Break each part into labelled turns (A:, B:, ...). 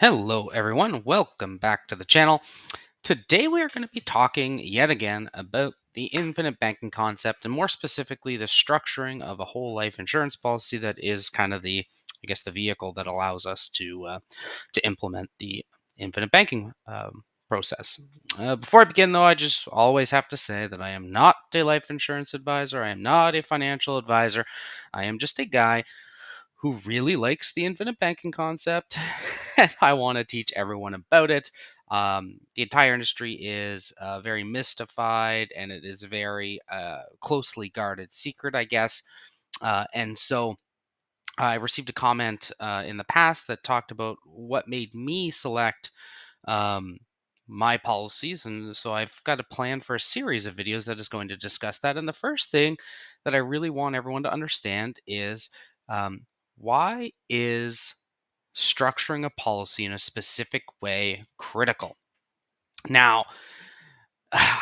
A: Hello, everyone. Welcome back to the channel. Today, we are going to be talking yet again about the infinite banking concept and more specifically, the structuring of a whole life insurance policy that is kind of the vehicle that allows us to implement the infinite banking process. Before I begin, though, I just always have to say that I am not a life insurance advisor. I am not a financial advisor. I am just a guy who really likes the infinite banking concept, and I want to teach everyone about it. The entire industry is very mystified, and it is a very closely guarded secret, I guess. And so I received a comment in the past that talked about what made me select um, my policies. And so I've got a plan for a series of videos that is going to discuss that. And the first thing that I really want everyone to understand is um, why is structuring a policy in a specific way critical? Now,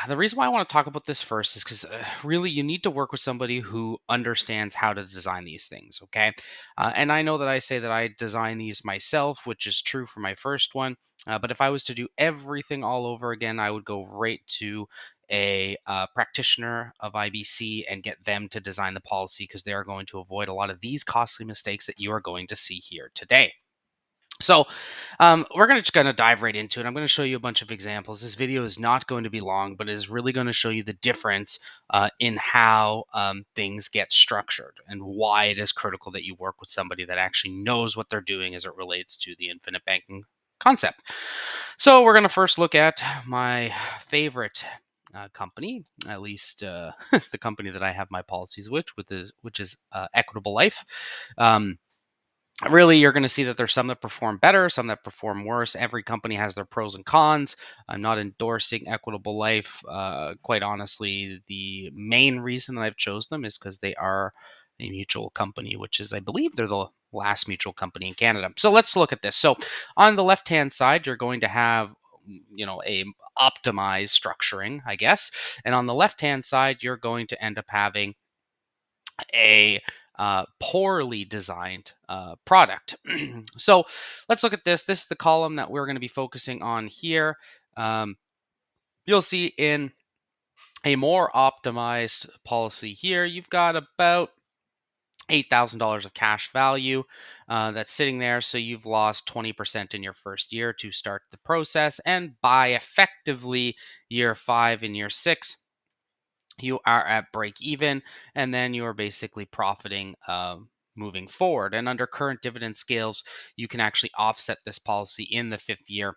A: the reason why I want to talk about this first is because really you need to work with somebody who understands how to design these things, okay? And I know that I say that I design these myself, which is true for my first one. But if I was to do everything all over again, I would go right to a practitioner of IBC and get them to design the policy because they are going to avoid a lot of these costly mistakes that you are going to see here today. So we're just going to dive right into it. I'm going to show you a bunch of examples. This video is not going to be long, but it is really going to show you the difference in how things get structured and why it is critical that you work with somebody that actually knows what they're doing as it relates to the infinite banking concept. So we're going to first look at my favorite company, at least it's the company that I have my policies with, which is Equitable Life. Really, you're going to see that there's some that perform better, some that perform worse. Every company has their pros and cons. I'm not endorsing Equitable Life. Quite honestly, the main reason that I've chosen them is because they are a mutual company, which is, I believe, they're the last mutual company in Canada. So let's look at this. So on the left-hand side, you're going to have a optimized structuring, I guess, and on the left-hand side, you're going to end up having a poorly designed product. So let's look at this. This is the column that we're going to be focusing on here. Um, you'll see in a more optimized policy here, you've got about $8,000 of cash value that's sitting there. So you've lost 20% in your first year to start the process. And by effectively year 5 and year 6, you are at break even, and then you are basically profiting moving forward. And under current dividend scales, you can actually offset this policy in the 5th year,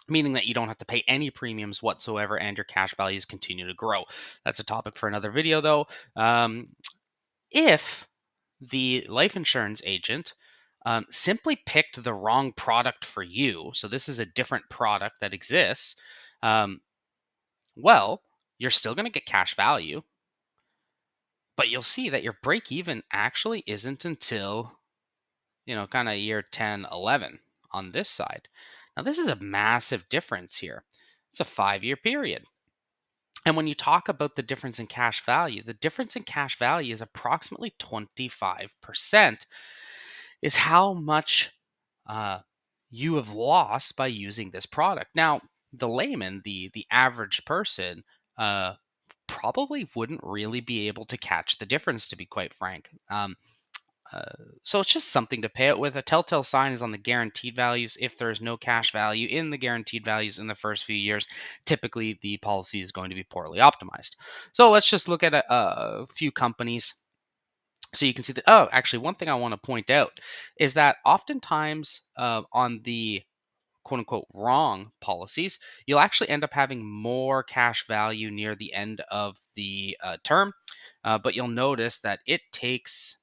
A: meaning that you don't have to pay any premiums whatsoever and your cash values continue to grow. That's a topic for another video, though. If the life insurance agent simply picked the wrong product for you, so this is a different product that exists, um, well, you're still going to get cash value, but you'll see that your break even actually isn't until, kind of year 10, 11 on this side. Now, this is a massive difference here. It's a 5-year period. And when you talk about the difference in cash value, the difference in cash value is approximately 25%, is how much uh, you have lost by using this product. Now, the layman, the average person, uh, probably wouldn't really be able to catch the difference, to be quite frank. Uh, so it's just something to pay it with. A telltale sign is on the guaranteed values. If there is no cash value in the guaranteed values in the first few years, typically the policy is going to be poorly optimized. So let's just look at a few companies. So you can see that, oh, actually, one thing I want to point out is that oftentimes on the quote unquote wrong policies, you'll actually end up having more cash value near the end of the term. But you'll notice that it takes,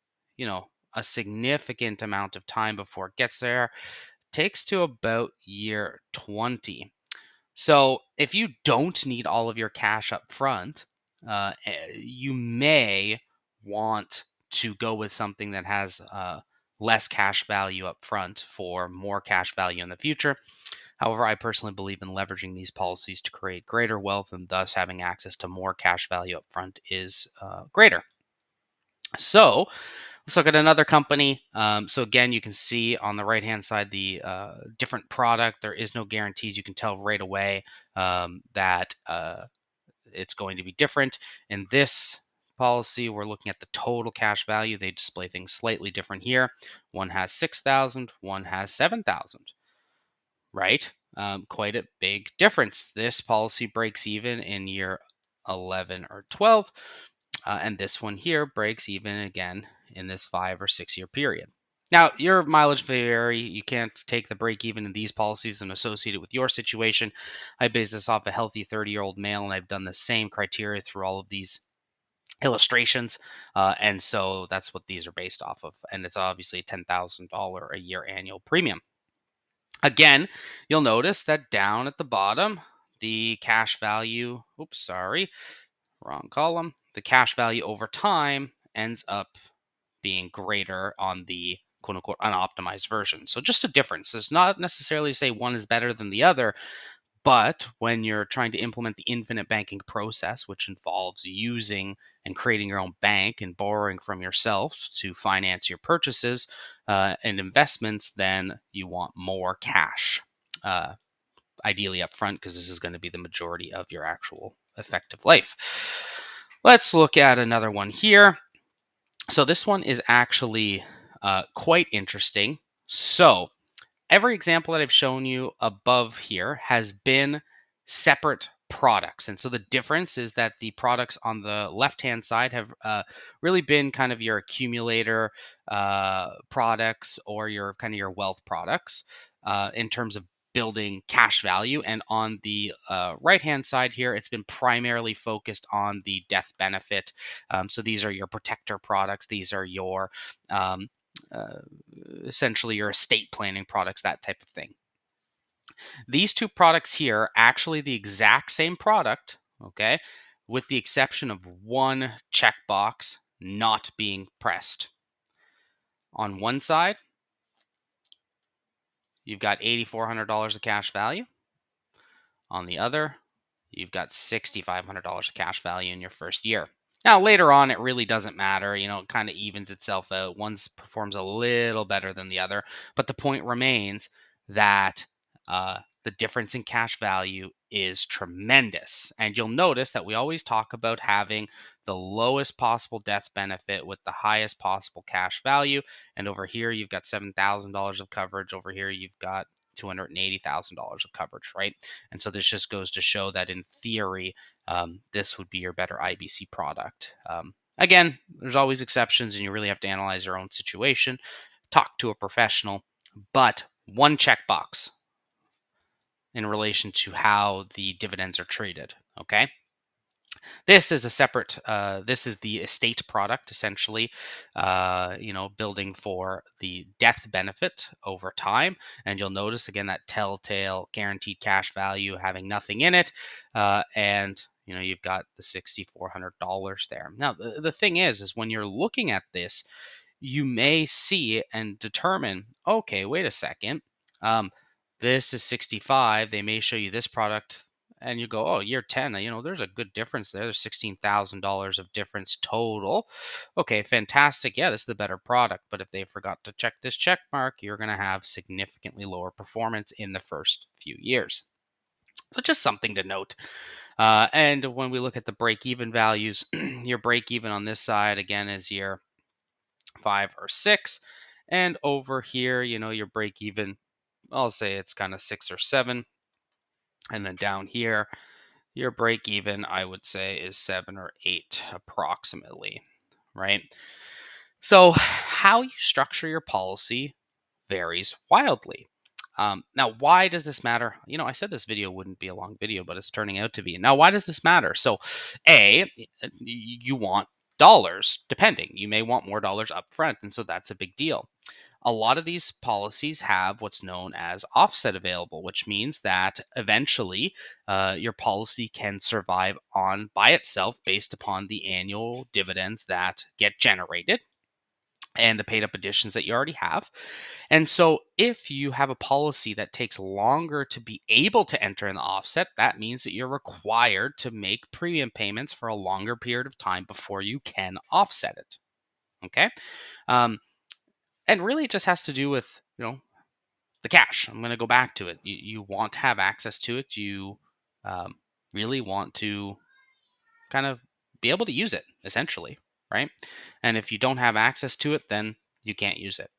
A: a significant amount of time before it gets there. It takes to about year 20. So if you don't need all of your cash up front, you may want to go with something that has less cash value up front for more cash value in the future. However, I personally believe in leveraging these policies to create greater wealth, and thus having access to more cash value up front is greater. So Let's look at another company. So again, you can see on the right-hand side the different product. There is no guarantees. You can tell right away that it's going to be different. In this policy, we're looking at the total cash value. They display things slightly different here. One has 6,000, one has 7,000, right? Quite a big difference. This policy breaks even in year 11 or 12, and this one here breaks even again in this 5 or 6 year period. Now, your mileage vary. You can't take the break even in these policies and associate it with your situation. I base this off a healthy 30-year-old male, and I've done the same criteria through all of these illustrations. And so that's what these are based off of. And it's obviously a $10,000 a year annual premium. Again, you'll notice that down at the bottom, the cash value, oops, sorry, wrong column. The cash value over time ends up being greater on the quote unquote unoptimized version. So just a difference. It's not necessarily to say one is better than the other, but when you're trying to implement the infinite banking process, which involves using and creating your own bank and borrowing from yourself to finance your purchases and investments, then you want more cash. Ideally up front, because this is going to be the majority of your actual effective life. Let's look at another one here. So this one is actually quite interesting. So every example that I've shown you above here has been separate products. And so the difference is that the products on the left-hand side have really been kind of your accumulator products or your kind of your wealth products in terms of building cash value. And on the right-hand side here, it's been primarily focused on the death benefit. So these are your protector products. These are your um, uh, essentially your estate planning products, that type of thing. These two products here are actually the exact same product, okay, with the exception of one checkbox not being pressed. On one side, you've got $8,400 of cash value. On the other, you've got $6,500 of cash value in your first year. Now, later on, it really doesn't matter. It kind of evens itself out. One performs a little better than the other. But the point remains that the difference in cash value is tremendous. And you'll notice that we always talk about having the lowest possible death benefit with the highest possible cash value. And over here, you've got $7,000 of coverage. Over here, you've got $280,000 of coverage, right? And so this just goes to show that in theory, this would be your better IBC product. Again, there's always exceptions, and you really have to analyze your own situation, talk to a professional, but one checkbox in relation to how the dividends are treated. Okay. This is a separate. This is the estate product, essentially. Building for the death benefit over time, and you'll notice again that telltale guaranteed cash value having nothing in it, and you've got the $6,400 there. Now, the thing is when you're looking at this, you may see and determine, okay, wait a second, this is 65. They may show you this product and you go, oh, year 10, there's a good difference there. There's $16,000 of difference total. Okay, fantastic. Yeah, this is the better product. But if they forgot to check this check mark, you're going to have significantly lower performance in the first few years. So just something to note. And when we look at the break even values, your break even on this side, again, is year 5 or 6. And over here, your break even, I'll say it's kind of 6 or 7. And then down here, your break even, I would say, is 7 or 8 approximately, right? So, how you structure your policy varies wildly. Now, why does this matter? I said this video wouldn't be a long video, but it's turning out to be. Now, why does this matter? So, you want dollars, depending. You may want more dollars up front, and so that's a big deal. A lot of these policies have what's known as offset available, which means that eventually your policy can survive on by itself based upon the annual dividends that get generated and the paid up additions that you already have. And so if you have a policy that takes longer to be able to enter in the offset, that means that you're required to make premium payments for a longer period of time before you can offset it. Okay. Um, and really, it just has to do with, the cash. I'm going to go back to it. You want to have access to it. You um, really want to kind of be able to use it, essentially, right? And if you don't have access to it, then you can't use it.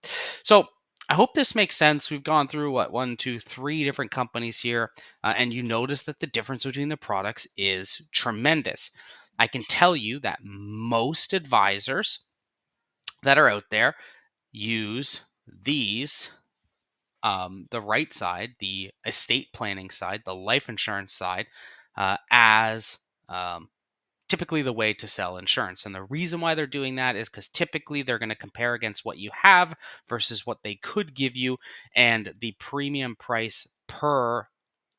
A: So I hope this makes sense. We've gone through what, one, two, three different companies here, and you notice that the difference between the products is tremendous. I can tell you that most advisors that are out there use these, the right side, the estate planning side, the life insurance side, as typically the way to sell insurance. And the reason why they're doing that is because typically they're going to compare against what you have versus what they could give you, and the premium price per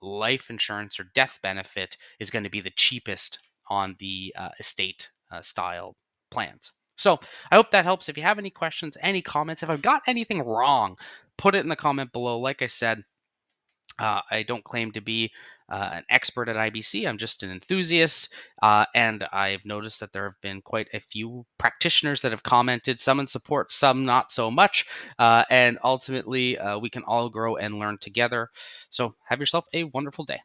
A: life insurance or death benefit is going to be the cheapest on the estate style plans. So I hope that helps. If you have any questions, any comments, if I've got anything wrong, put it in the comment below. Like I said, I don't claim to be an expert at IBC. I'm just an enthusiast. And I've noticed that there have been quite a few practitioners that have commented, some in support, some not so much. And ultimately, we can all grow and learn together. So have yourself a wonderful day.